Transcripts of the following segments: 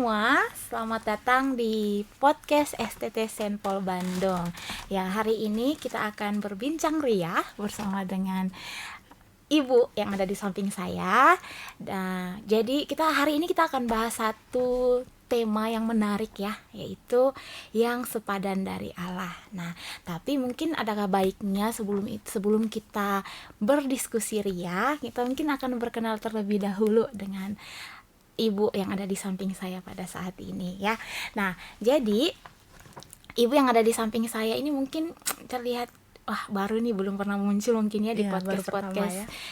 semua, selamat datang di podcast STT Senpol Bandung. Ya, hari ini kita akan berbincang ria bersama dengan Ibu yang ada di samping saya. Nah, jadi hari ini kita akan bahas satu tema yang menarik ya, yaitu yang sepadan dari Allah. Nah, tapi mungkin adakah baiknya sebelum kita berdiskusi ria, kita mungkin akan berkenal terlebih dahulu dengan Ibu yang ada di samping saya pada saat ini ya. Nah, jadi Ibu yang ada di samping saya ini mungkin terlihat baru nih, belum pernah muncul mungkin ya di podcast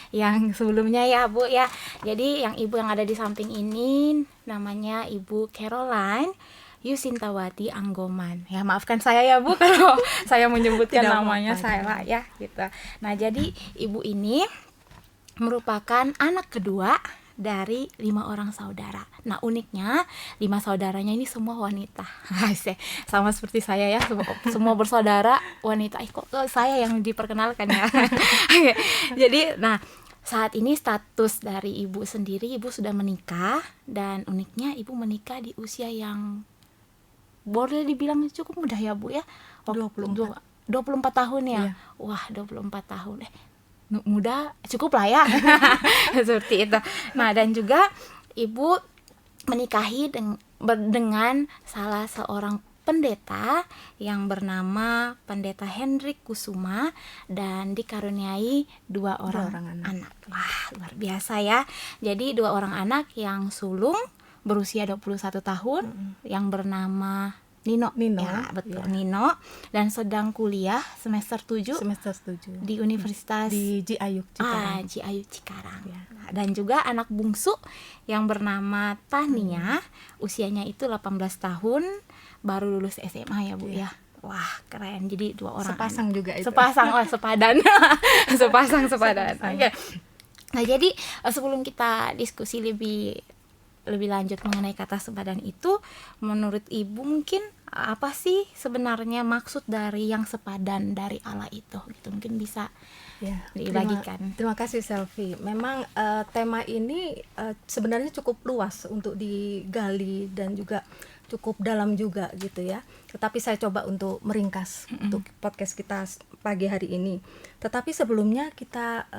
yang sebelumnya ya Bu ya. Jadi yang Ibu yang ada di samping ini namanya Ibu Caroline Yusintawati Anggoman. Ya, maafkan saya ya Bu kalau saya menyebutkan namanya salah ya gitu. Nah, jadi Ibu ini merupakan anak kedua dari 5 orang saudara. Nah, uniknya 5 saudaranya ini semua wanita. Sama seperti saya ya, semua bersaudara wanita. Kok saya yang diperkenalkan ya. Jadi, nah, saat ini status dari Ibu sendiri, Ibu sudah menikah, dan uniknya Ibu menikah di usia yang boleh dibilang cukup muda ya Bu ya. 24 tahun ya. Iya. Wah, 24 tahun. Muda cukup lah ya. Seperti itu. Nah, dan juga Ibu menikahi dengan salah seorang pendeta yang bernama Pendeta Hendrik Kusuma dan dikaruniai 2 orang anak. Wah, luar biasa ya. Jadi 2 orang anak yang sulung berusia 21 tahun yang bernama Nino. Ya, betul, ya. Nino, dan sedang kuliah semester 7 di Universitas di Jiayuk Cikarang. Jiayuk Cikarang. Ya. Dan juga anak bungsu yang bernama Tania, usianya itu 18 tahun, baru lulus SMA ya Bu ya. Wah, keren. Jadi 2 orang sepasang anak. Juga itu. Sepadan. Sepadan. Oke. Nah, jadi sebelum kita diskusi lebih lanjut mengenai kata sepadan itu, menurut Ibu mungkin apa sih sebenarnya maksud dari yang sepadan dari Allah itu? Gitu, mungkin bisa dibagikan. Terima kasih Selvi. Memang tema ini sebenarnya cukup luas untuk digali dan juga cukup dalam juga gitu ya. Tetapi saya coba untuk meringkas untuk podcast kita pagi hari ini. Tetapi sebelumnya kita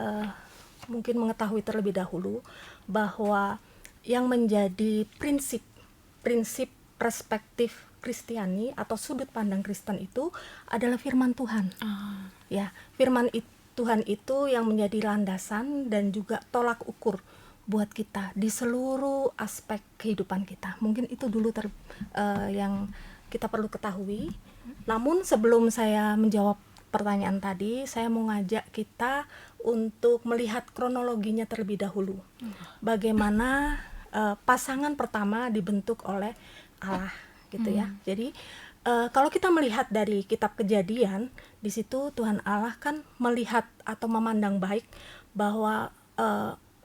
mungkin mengetahui terlebih dahulu bahwa yang menjadi prinsip perspektif Kristiani atau sudut pandang Kristen itu adalah firman Tuhan. Ya, firman Tuhan itu yang menjadi landasan dan juga tolak ukur buat kita di seluruh aspek kehidupan kita. Mungkin itu dulu yang kita perlu ketahui. Namun sebelum saya menjawab pertanyaan tadi, saya mau ngajak kita untuk melihat kronologinya terlebih dahulu. Bagaimana pasangan pertama dibentuk oleh Allah gitu ya. Jadi kalau kita melihat dari kitab Kejadian, di situ Tuhan Allah kan melihat atau memandang baik bahwa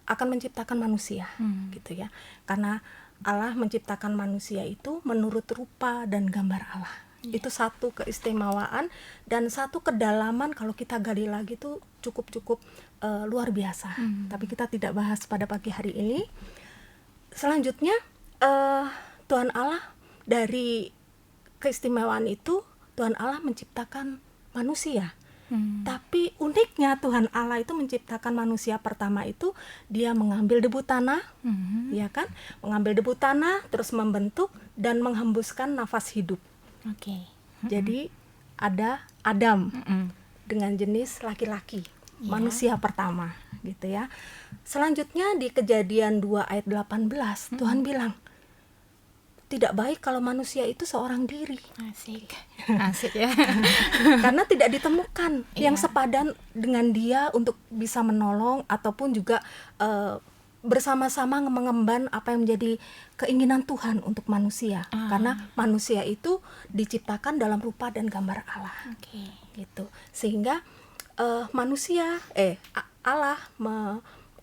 akan menciptakan manusia gitu ya. Karena Allah menciptakan manusia itu menurut rupa dan gambar Allah. Itu satu keistimewaan dan satu kedalaman kalau kita gali lagi itu cukup luar biasa. Tapi kita tidak bahas pada pagi hari ini. Selanjutnya Tuhan Allah dari keistimewaan itu, Tuhan Allah menciptakan manusia. Tapi uniknya Tuhan Allah itu menciptakan manusia pertama itu dia mengambil debu tanah, ya kan? Mengambil debu tanah terus membentuk dan menghembuskan nafas hidup. Jadi ada Adam dengan jenis laki-laki, manusia pertama gitu ya. Selanjutnya di Kejadian 2 ayat 18 Tuhan bilang, tidak baik kalau manusia itu seorang diri. Asik ya. Karena tidak ditemukan yang sepadan dengan dia untuk bisa menolong ataupun juga bersama-sama mengemban apa yang menjadi keinginan Tuhan untuk manusia. Karena manusia itu diciptakan dalam rupa dan gambar Allah. Gitu. Sehingga Allah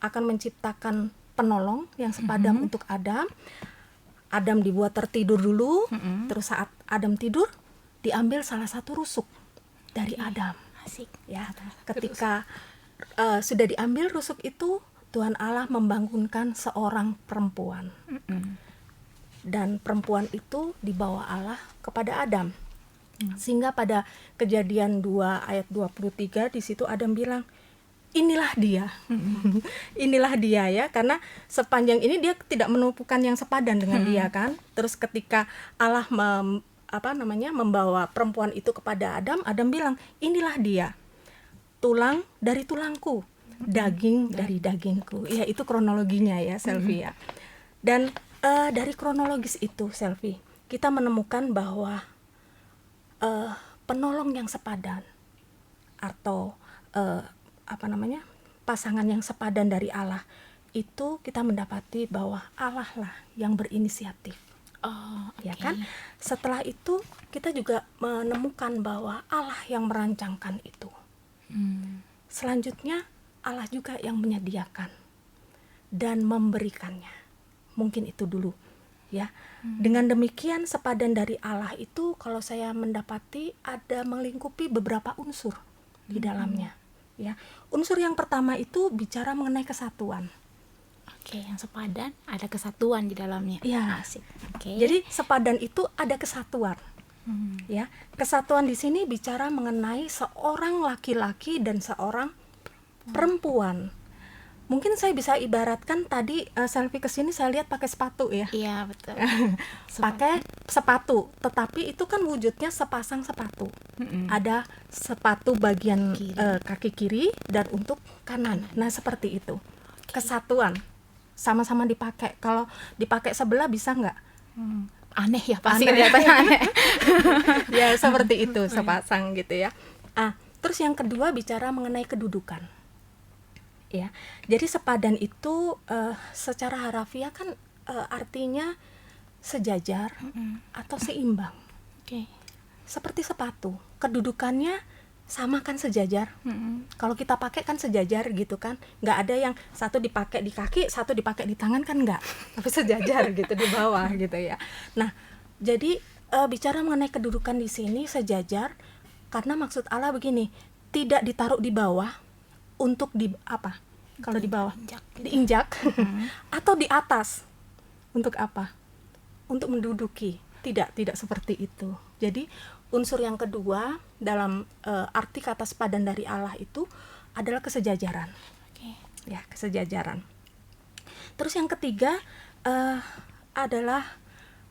akan menciptakan penolong yang sepadan untuk Adam. Adam dibuat tertidur dulu, terus saat Adam tidur diambil salah satu rusuk dari Adam. Ya, ketika sudah diambil rusuk itu, Tuhan Allah membangunkan seorang perempuan. dan perempuan itu dibawa Allah kepada Adam. Sehingga pada Kejadian 2 ayat 23 di situ Adam bilang, inilah dia. Inilah dia ya, karena sepanjang ini dia tidak menemukan yang sepadan dengan dia kan. Terus ketika Allah membawa perempuan itu kepada Adam, Adam bilang, inilah dia. Tulang dari tulangku, daging dari dagingku. Ya, itu kronologinya ya, Selvi ya. Dan dari kronologis itu, Selvi, kita menemukan bahwa penolong yang sepadan atau pasangan yang sepadan dari Allah itu kita mendapati bahwa Allah lah yang berinisiatif. Ya kan? Setelah itu kita juga menemukan bahwa Allah yang merancangkan itu. Selanjutnya Allah juga yang menyediakan dan memberikannya. Mungkin itu dulu ya. Dengan demikian sepadan dari Allah itu kalau saya mendapati ada melingkupi beberapa unsur di dalamnya ya. Unsur yang pertama itu bicara mengenai kesatuan. Oke, yang sepadan ada kesatuan di dalamnya. Ya. Asik. Oke. Jadi sepadan itu ada kesatuan. Ya, kesatuan di sini bicara mengenai seorang laki-laki dan seorang perempuan. Mungkin saya bisa ibaratkan tadi Selvi kesini saya lihat pakai sepatu ya. Iya, betul. Pakai sepatu, tetapi itu kan wujudnya sepasang sepatu. Ada sepatu bagian kaki kiri dan untuk kanan. Nah, seperti itu. Kesatuan. Sama-sama dipakai. Kalau dipakai sebelah bisa nggak? Aneh ya, pasti Aneh. kelihatannya aneh. Ya, seperti itu, sepasang gitu ya. Terus yang kedua bicara mengenai kedudukan. Ya, jadi sepadan itu secara harafiah kan artinya sejajar atau seimbang. Oke. Seperti sepatu, kedudukannya sama kan sejajar. Kalau kita pakai kan sejajar gitu kan, nggak ada yang satu dipakai di kaki, satu dipakai di tangan kan nggak, tapi sejajar gitu di bawah gitu ya. Nah, jadi bicara mengenai kedudukan di sini sejajar karena maksud Allah begini, tidak ditaruh di bawah untuk kalau di bawah diinjak atau di atas untuk apa? Untuk menduduki. Tidak seperti itu. Jadi unsur yang kedua dalam arti kata sepadan dari Allah itu adalah kesejajaran. Ya, kesejajaran. Terus yang ketiga adalah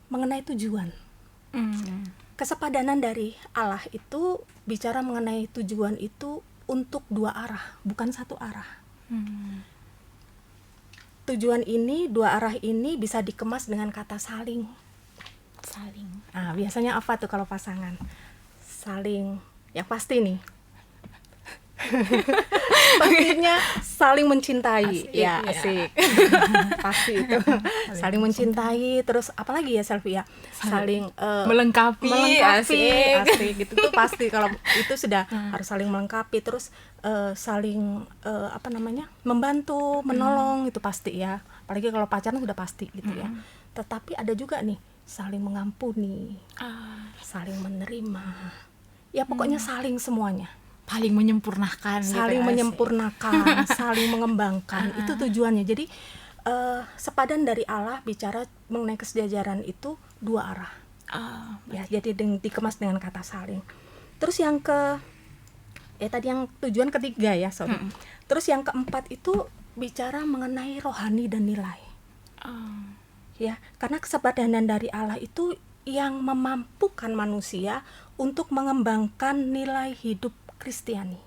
mengenai tujuan. Kesepadanan dari Allah itu bicara mengenai tujuan itu untuk dua arah, bukan satu arah. Tujuan ini, dua arah ini bisa dikemas dengan kata saling. Biasanya apa tuh kalau pasangan? Saling, ya pasti nih. Pastinya saling mencintai. Asik. Pasti itu. Saling mencintai, terus apalagi ya Selvi ya? Saling melengkapi. Asik gitu tuh pasti kalau itu sudah harus saling melengkapi, terus saling membantu, menolong itu pasti ya. Apalagi kalau pacaran sudah pasti gitu ya. Tetapi ada juga nih saling mengampuni, saling menerima. Ya pokoknya saling semuanya. Saling menyempurnakan, saling mengembangkan. Itu tujuannya. Jadi sepadan dari Allah bicara mengenai kesejajaran itu dua arah. Ya, jadi dikemas dengan kata saling. Terus yang tadi yang tujuan ketiga ya, sorry. Terus yang keempat itu bicara mengenai rohani dan nilai. Ya, karena kesepadanan dari Allah itu yang memampukan manusia untuk mengembangkan nilai hidup Kristiani.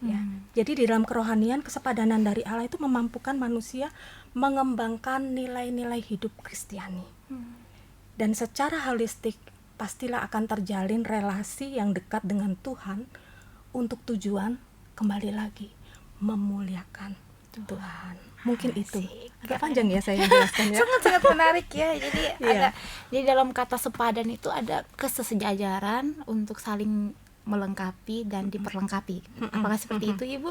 Ya, jadi di dalam kerohanian kesepadanan dari Allah itu memampukan manusia mengembangkan nilai-nilai hidup Kristiani. Dan secara holistik pastilah akan terjalin relasi yang dekat dengan Tuhan untuk tujuan kembali lagi memuliakan Tuhan. Mungkin itu. Agak panjang ya saya jelaskan ya. Sangat menarik ya. Jadi jadi dalam kata sepadan itu ada kesejajaran untuk saling melengkapi dan diperlengkapi. Apakah seperti itu, Ibu?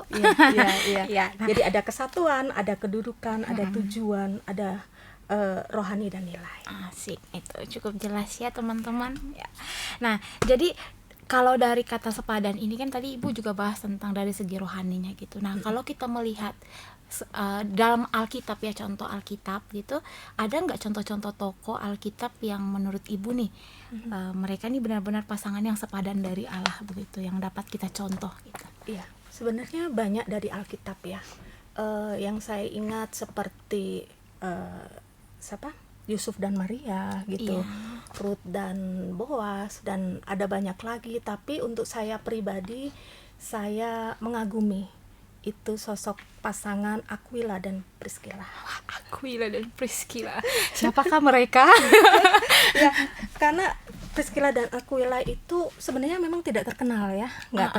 Iya. Jadi ada kesatuan, ada kedudukan, ada tujuan, ada rohani dan nilai. Asik, itu cukup jelas ya teman-teman. Ya. Nah, jadi kalau dari kata sepadan ini kan tadi Ibu juga bahas tentang dari segi rohaninya gitu. Nah, kalau kita melihat dalam Alkitab ya, contoh Alkitab gitu, ada nggak contoh-contoh tokoh Alkitab yang menurut Ibu nih mereka nih benar-benar pasangan yang sepadan dari Allah begitu, yang dapat kita contoh gitu? Iya, sebenarnya banyak dari Alkitab ya. Yang saya ingat seperti siapa? Yusuf dan Maria gitu, Ruth dan Boas, dan ada banyak lagi. Tapi untuk saya pribadi, saya mengagumi itu sosok pasangan Aquila dan Priscilla. Aquila dan Priscilla, siapakah mereka? Ya, karena Priscilla dan Aquila itu sebenarnya memang tidak terkenal ya, nggak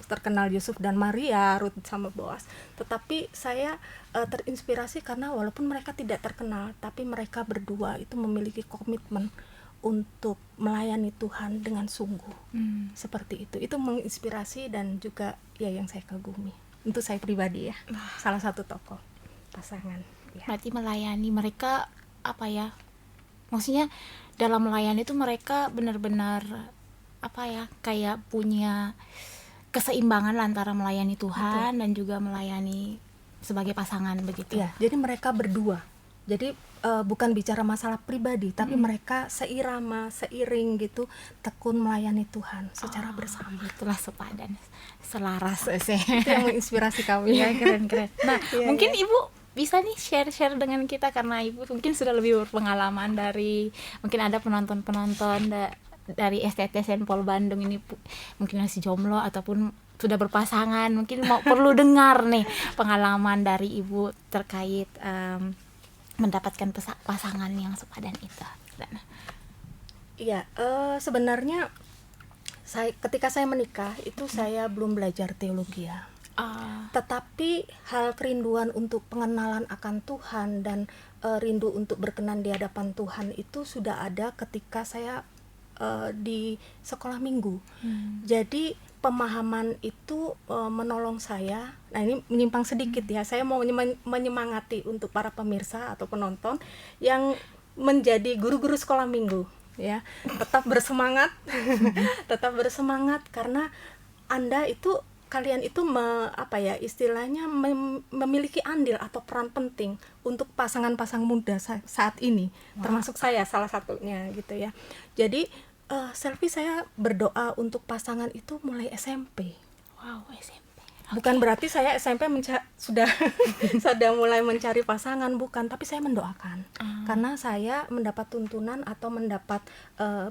terkenal Yusuf dan Maria, Ruth sama Boas. Tetapi saya terinspirasi karena walaupun mereka tidak terkenal, tapi mereka berdua itu memiliki komitmen untuk melayani Tuhan dengan sungguh. Seperti itu menginspirasi dan juga ya yang saya kagumi. Untuk saya pribadi ya, salah satu tokoh pasangan. Ya. Berarti melayani mereka apa ya? Maksudnya dalam melayani itu mereka benar-benar apa ya, kayak punya keseimbangan antara melayani Tuhan dan juga melayani sebagai pasangan begitu. Ya, jadi mereka berdua. Jadi bukan bicara masalah pribadi, tapi mereka seirama, seiring gitu, tekun melayani Tuhan secara bersama. Itulah sepadan, selaras sih. Itu yang menginspirasi kami. Ya, keren-keren. Nah, Ya, mungkin Ibu bisa nih share-share dengan kita, karena Ibu mungkin sudah lebih berpengalaman dari, mungkin ada penonton-penonton dari STT Saint Paul Bandung ini mungkin masih jomblo ataupun sudah berpasangan, mungkin perlu dengar nih pengalaman dari Ibu terkait mendapatkan pasangan yang sepadan itu. Iya, sebenarnya ketika saya menikah itu saya belum belajar teologi ya. Tetapi hal kerinduan untuk pengenalan akan Tuhan dan rindu untuk berkenan di hadapan Tuhan itu sudah ada ketika saya di sekolah minggu. Jadi pemahaman itu menolong saya. Nah, ini menyimpang sedikit ya. Saya mau menyemangati untuk para pemirsa atau penonton yang menjadi guru-guru sekolah minggu ya. Tetap bersemangat. Tetap bersemangat karena kalian itu istilahnya memiliki andil atau peran penting untuk pasangan-pasangan muda saat ini. Termasuk saya salah satunya gitu ya. Jadi Selvi, saya berdoa untuk pasangan itu mulai SMP. Wow, SMP. Bukan berarti saya SMP sudah mulai mencari pasangan, bukan, tapi saya mendoakan. Karena saya mendapat tuntunan atau mendapat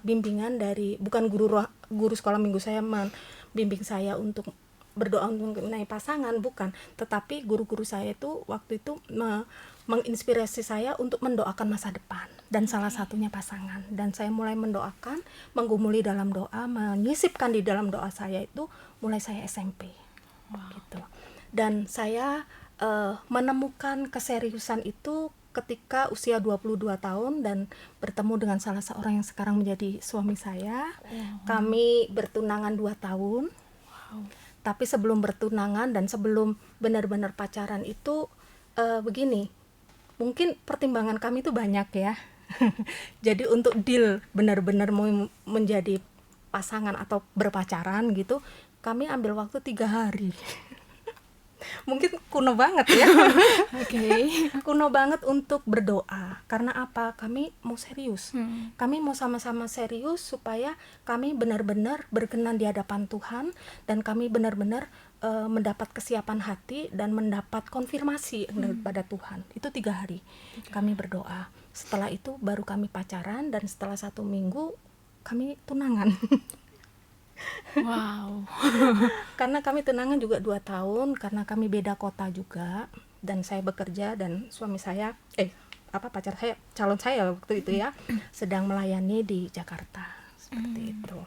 bimbingan dari, bukan guru sekolah minggu saya membimbing saya untuk berdoa untuk mengenai pasangan, bukan, tetapi guru-guru saya itu waktu itu menginspirasi saya untuk mendoakan masa depan, dan salah satunya pasangan. Dan saya mulai mendoakan, menggumuli dalam doa, menyisipkan di dalam doa saya itu mulai saya SMP. Gitu. Dan saya menemukan keseriusan itu ketika usia 22 tahun dan bertemu dengan salah seorang yang sekarang menjadi suami saya. Kami bertunangan 2 tahun. Tapi sebelum bertunangan dan sebelum benar-benar pacaran itu begini, mungkin pertimbangan kami itu banyak ya. Jadi untuk deal benar-benar mau menjadi pasangan atau berpacaran gitu, kami ambil waktu 3 hari. Mungkin kuno banget ya. Kuno banget untuk berdoa. Karena apa? Kami mau serius. Kami mau sama-sama serius supaya kami benar-benar berkenan di hadapan Tuhan, dan kami benar-benar mendapat kesiapan hati dan mendapat konfirmasi daripada Tuhan. Itu 3 hari kami berdoa. Setelah itu baru kami pacaran, dan setelah 1 minggu kami tunangan. Wow. Karena kami tunangan juga 2 tahun, karena kami beda kota juga, dan saya bekerja, dan suami saya calon saya waktu itu ya sedang melayani di Jakarta, seperti itu.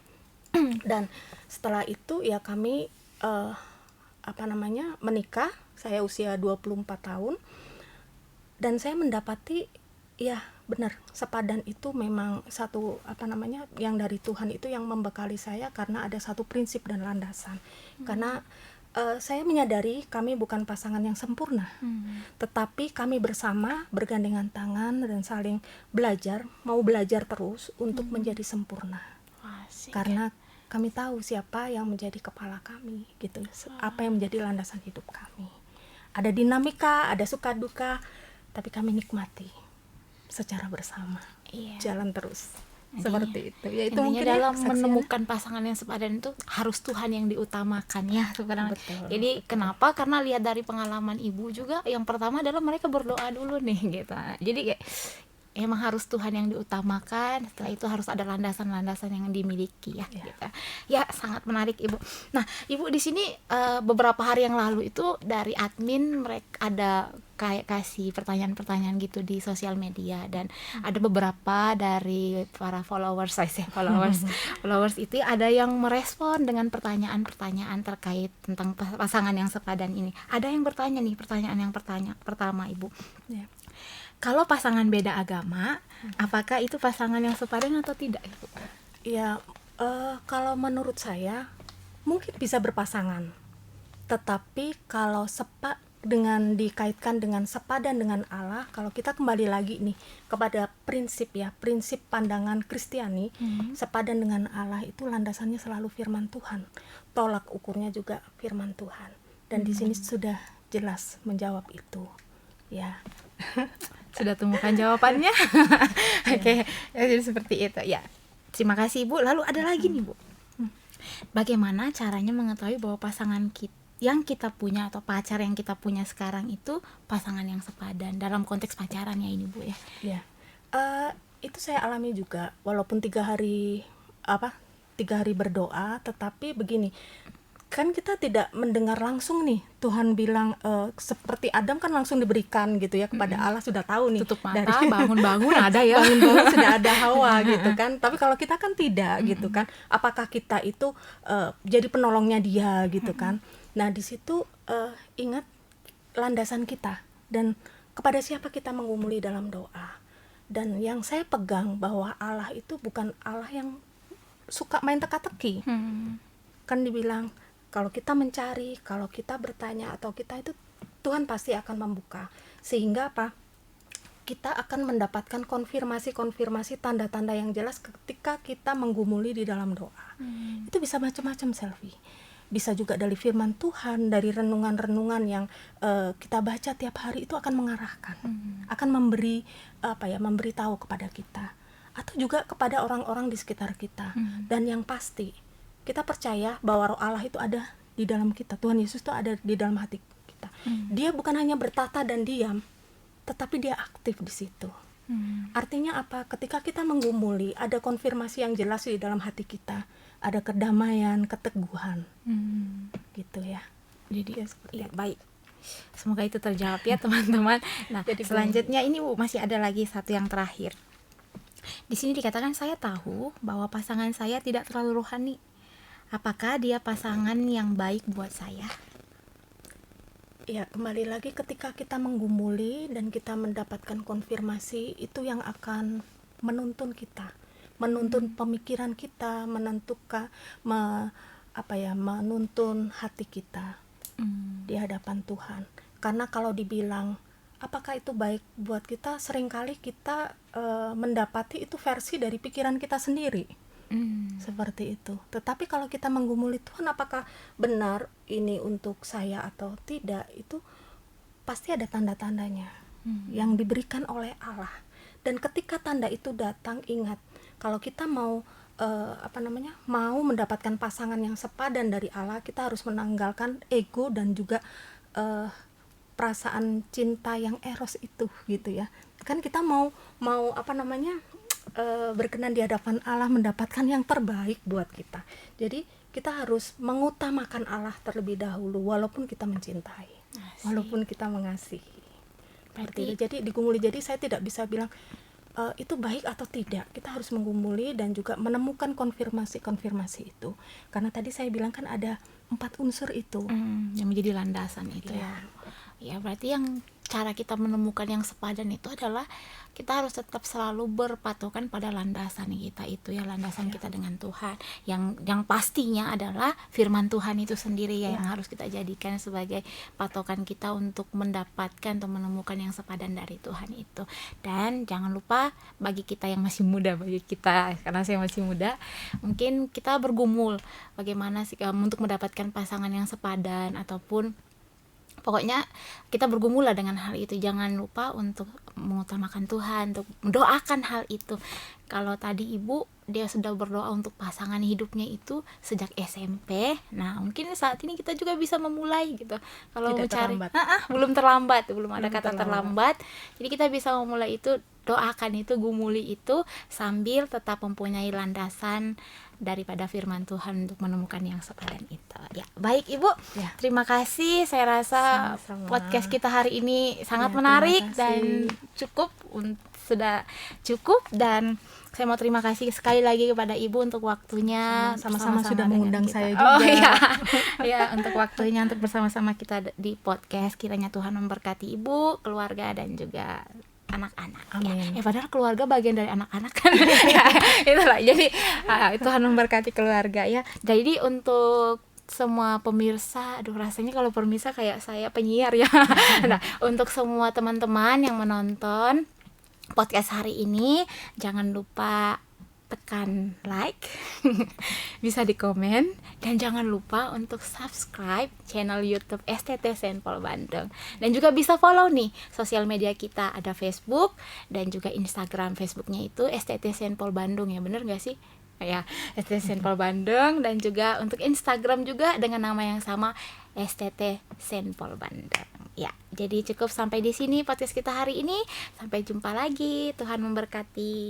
Dan setelah itu ya kami menikah. Saya usia 24 tahun, dan saya mendapati ya benar, sepadan itu memang satu yang dari Tuhan itu yang membekali saya, karena ada satu prinsip dan landasan. Karena saya menyadari kami bukan pasangan yang sempurna, tetapi kami bersama bergandengan tangan dan saling belajar, mau belajar terus untuk menjadi sempurna. Karena kami tahu siapa yang menjadi kepala kami gitu, apa yang menjadi landasan hidup kami. ada dinamika, ada suka duka, tapi kami nikmati secara bersama, jalan terus. Seperti itu. Ya itu intinya mungkin dalam kesaksian. menemukan pasangan yang sepadan itu harus Tuhan yang diutamakan ya sebenarnya. Betul, Jadi kenapa? Karena lihat dari pengalaman ibu juga, yang pertama adalah mereka berdoa dulu nih gitu. Jadi kayak emang harus Tuhan yang diutamakan, setelah itu harus ada landasan-landasan yang dimiliki ya, gitu. Ya, sangat menarik Ibu. Nah, Ibu di sini beberapa hari yang lalu itu dari admin mereka ada kayak kasih pertanyaan-pertanyaan gitu di sosial media, dan ada beberapa dari para followers, followers itu ada yang merespon dengan pertanyaan-pertanyaan terkait tentang pasangan yang sepadan ini. Ada yang bertanya nih, pertanyaan yang pertama Ibu. Ya. Kalau pasangan beda agama, apakah itu pasangan yang sepadan atau tidak, Ibu? Ya, kalau menurut saya mungkin bisa berpasangan. Tetapi kalau dengan dikaitkan dengan sepadan dengan Allah, kalau kita kembali lagi nih kepada prinsip pandangan Kristiani, sepadan dengan Allah itu landasannya selalu firman Tuhan. Tolak ukurnya juga firman Tuhan. Dan di sini sudah jelas menjawab itu. Ya. Sudah temukan jawabannya. Oke, jadi seperti itu ya. Terima kasih Ibu. Lalu ada lagi nih Bu, bagaimana caranya mengetahui bahwa pasangan yang kita punya atau pacar yang kita punya sekarang itu pasangan yang sepadan dalam konteks pacarannya ini Bu ya? Ya, itu saya alami juga. Walaupun 3 hari berdoa, tetapi begini, kan kita tidak mendengar langsung nih Tuhan bilang seperti Adam kan langsung diberikan gitu ya kepada Allah, sudah tahu nih tutup mata bangun-bangun ada ya, bangun-bangun sudah ada Hawa gitu kan. Tapi kalau kita kan tidak gitu kan, apakah kita itu jadi penolongnya dia gitu kan. Nah di situ ingat landasan kita dan kepada siapa kita menggumuli dalam doa. Dan yang saya pegang bahwa Allah itu bukan Allah yang suka main teka-teki. Kan dibilang kalau kita mencari, kalau kita bertanya atau kita itu, Tuhan pasti akan membuka. Sehingga apa? Kita akan mendapatkan konfirmasi tanda-tanda yang jelas ketika kita menggumuli di dalam doa. Itu bisa macam-macam, Selvi. Bisa juga dari firman Tuhan, dari renungan-renungan yang kita baca tiap hari, itu akan mengarahkan, akan memberi memberitahu kepada kita, atau juga kepada orang-orang di sekitar kita. Dan yang pasti kita percaya bahwa Roh Allah itu ada di dalam kita. Tuhan Yesus itu ada di dalam hati kita. Dia bukan hanya bertata dan diam, tetapi dia aktif di situ. Artinya apa? Ketika kita menggumuli, ada konfirmasi yang jelas di dalam hati kita, ada kedamaian, keteguhan, gitu ya. Jadi ya, baik. Semoga itu terjawab ya teman-teman. Nah, jadi selanjutnya ini Bu, masih ada lagi satu yang terakhir. Di sini dikatakan, saya tahu bahwa pasangan saya tidak terlalu rohani. Apakah dia pasangan yang baik buat saya? Ya, kembali lagi ketika kita menggumuli dan kita mendapatkan konfirmasi, itu yang akan menuntun kita, menuntun pemikiran kita, menuntun hati kita di hadapan Tuhan. Karena kalau dibilang apakah itu baik buat kita, seringkali kita mendapati itu versi dari pikiran kita sendiri. Seperti itu. Tetapi kalau kita menggumuli Tuhan, apakah benar ini untuk saya atau tidak, itu pasti ada tanda-tandanya yang diberikan oleh Allah. Dan ketika tanda itu datang, ingat, kalau kita mau mau mendapatkan pasangan yang sepadan dari Allah, kita harus menanggalkan ego dan juga perasaan cinta yang eros itu, gitu ya. Kan kita mau berkenan di hadapan Allah, mendapatkan yang terbaik buat kita. Jadi kita harus mengutamakan Allah terlebih dahulu, walaupun kita mencintai, walaupun kita mengasihi. Seperti itu. Jadi digumuli. Jadi saya tidak bisa bilang itu baik atau tidak. Kita harus menggumuli dan juga menemukan konfirmasi itu. Karena tadi saya bilang kan ada 4 unsur itu yang menjadi landasan itu ya. Ya, berarti yang cara kita menemukan yang sepadan itu adalah kita harus tetap selalu berpatokan pada landasan kita itu ya, landasan kita dengan Tuhan, yang pastinya adalah firman Tuhan itu sendiri ya, yang harus kita jadikan sebagai patokan kita untuk mendapatkan atau menemukan yang sepadan dari Tuhan itu. Dan jangan lupa, bagi kita yang masih muda, karena saya masih muda, mungkin kita bergumul bagaimana sih untuk mendapatkan pasangan yang sepadan ataupun Pokoknya kita bergumul lah dengan hal itu. Jangan lupa untuk mengutamakan Tuhan, untuk mendoakan hal itu. Kalau tadi ibu dia sudah berdoa untuk pasangan hidupnya itu sejak SMP. Nah mungkin saat ini kita juga bisa memulai gitu. Kalau Tidak mencari, terlambat. belum terlambat, belum ada Belum kata terlambat. Jadi kita bisa memulai itu, doakan itu, gumuli itu sambil tetap mempunyai landasan daripada firman Tuhan untuk menemukan yang sepadan itu. Ya, baik Ibu. Ya. Terima kasih. Saya rasa Sama-sama. podcast kita hari ini sangat Ya, menarik terima dan kasih. sudah cukup, dan saya mau terima kasih sekali lagi kepada Ibu untuk waktunya. Sama-sama bersama-sama sudah dengan mengundang kita. saya Oh juga. iya. Ya, untuk waktunya untuk bersama-sama kita di podcast. Kiranya Tuhan memberkati Ibu, keluarga dan juga anak-anak. Amin. Ya, padahal keluarga bagian dari anak-anak kan. Ya, itulah. Jadi Tuhan memberkati keluarga ya. Jadi untuk semua pemirsa, aduh rasanya kalau pemirsa kayak saya penyiar ya. Nah, untuk semua teman-teman yang menonton podcast hari ini, jangan lupa tekan like, bisa di komen, dan jangan lupa untuk subscribe channel YouTube STT Saint Paul Bandung, dan juga bisa follow nih sosial media kita, ada Facebook dan juga Instagram. Facebooknya itu STT Saint Paul Bandung ya, bener gak sih? Ya, STT Saint Paul Bandung, dan juga untuk Instagram juga dengan nama yang sama, STT Saint Paul Bandung. Ya, jadi cukup sampai di sini podcast kita hari ini. Sampai jumpa lagi. Tuhan memberkati.